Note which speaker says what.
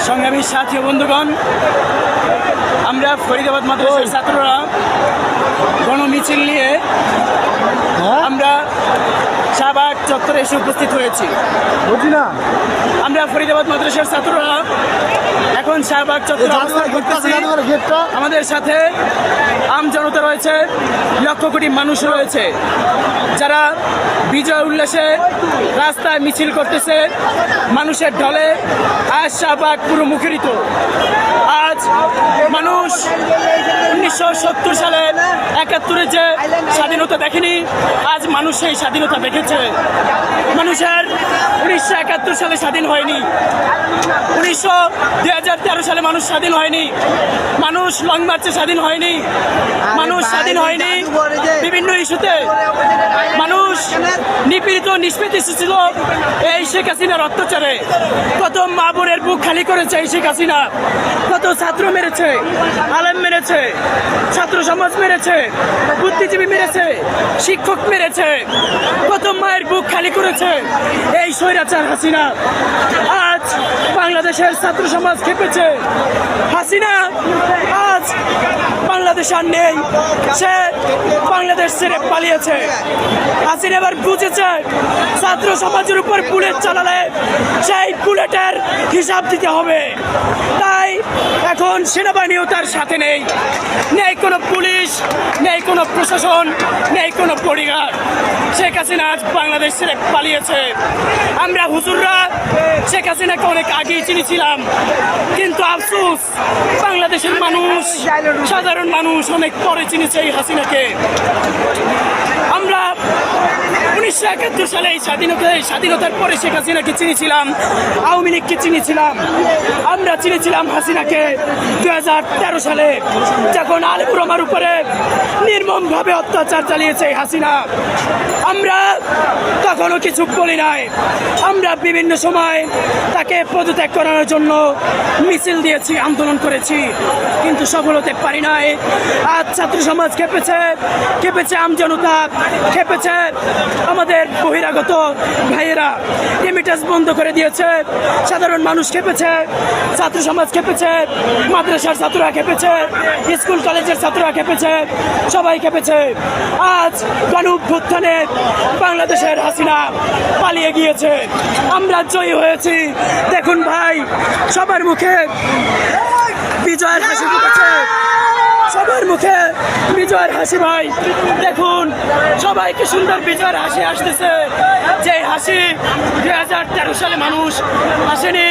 Speaker 1: সংগ্রামী সাথী বন্ধুগণ, আমরা ফরিদাবাদ মাদ্রাসার ছাত্ররা গণমিছিল নিয়ে আমরা শাহবাগ চত্বরে এসে উপস্থিত হয়েছি। আমরা ফরিদাবাদ মাদ্রাসার ছাত্ররা এখন শাহবাগ চত্বরে অবস্থান করতেছি। আমাদের সাথে আম জনতা রয়েছে, লক্ষ কোটি মানুষ রয়েছে যারা বিজয় উল্লাসে রাস্তায় মিছিল করতেছে। মানুষের ঢলে আজ শাহবাগ পুরো মুখরিত। আজ মানুষ 1970 সালে 71-এ যে স্বাধীনতা দেখেনি, আজ মানুষ সেই স্বাধীনতা দেখেছে। মানুষের 1971 সালে স্বাধীন হয়নি, 2013 সালে মানুষ স্বাধীন হয়নি, মানুষ লং মার্চে স্বাধীন হয়নি, মানুষ স্বাধীন হয়নি বিভিন্ন ইস্যুতে। মানুষ নিপীড়িত নিষ্পেষিত ছিল এই শেখ হাসিনার অত্যাচারে। কত মা বোনের বুক খালি করেছে এই শেখ হাসিনা, কত ছাত্র মেরেছে, আলেম মেরেছে, ছাত্র সমাজ মেরেছে, বুদ্ধিজীবী মেরেছে, শিক্ষক মেরেছে, কত মায়ের বুক খালি করেছে এই স্বৈরাচার হাসিনা। আজ বাংলাদেশের ছাত্র সমাজ খেপেছে। হাসিনা আজ বাংলাদেশ আর নেই, সে বাংলাদেশ ছেড়ে পালিয়েছে। হাসিনা এবার বুঝেছে ছাত্র সমাজের উপর বুলেট চালালে সেই বুলেটের হিসাব দিতে হবে। তাই এখন সেনাবাহিনীও তার সাথে নেই, নেই কোনো পুলিশ, নেই কোনো প্রশাসন, নেই কোনো বডিগার্ড। শেখ হাসিনা আজ বাংলাদেশ ছেড়ে পালিয়েছে। আমরা হুজুররা শেখ হাসিনাকে অনেক আগেই চিনেছিলাম, কিন্তু আফসোস বাংলাদেশের মানুষ, সাধারণ মানুষ অনেক পরে চিনেছে এই হাসিনাকে। আমরা 1971 সালে এই স্বাধীনতার পরে শেখ হাসিনাকে চিনেছিলাম, আওয়ামী লীগকে চিনেছিলাম, আমরা চিনেছিলাম হাসিনাকে 2013 সালে যখন আলিপুর রহমার উপরে নির্মমভাবে অত্যাচার চালিয়েছে হাসিনা। আমরা তখনও কিছু বলি নাই। আমরা বিভিন্ন সময় তাকে পদত্যাগ করানোর জন্য মিছিল দিয়েছি, আন্দোলন করেছি, কিন্তু সফল হতে পারি নাই। আজ ছাত্র সমাজ খেপেছে, খেপেছে আমজনতা, খেপেছে আমাদের বহিরাগত ভাইয়েরা। রেমিটেন্স বন্ধ করে দিয়েছে, সাধারণ মানুষ খেপেছে, ছাত্র সমাজ খেপেছে, মাদ্রাসার ছাত্ররা খেপেছে, স্কুল কলেজের ছাত্ররা খেপেছে, সবাই খেপেছে। আজ গণ অভ্যুত্থানে বাংলাদেশের হাসিনা পালিয়ে গিয়েছে, আমরা জয়ী হয়েছি। দেখুন ভাই, সবার মুখে বিজয়ের হাসি ফুটেছে, সবার মুখে বিজয়ের হাসি। ভাই দেখুন, সবাইকে সুন্দর বিজয়ের হাসি আসতেছে, যে হাসি 2013 সালে মানুষ আসেনি।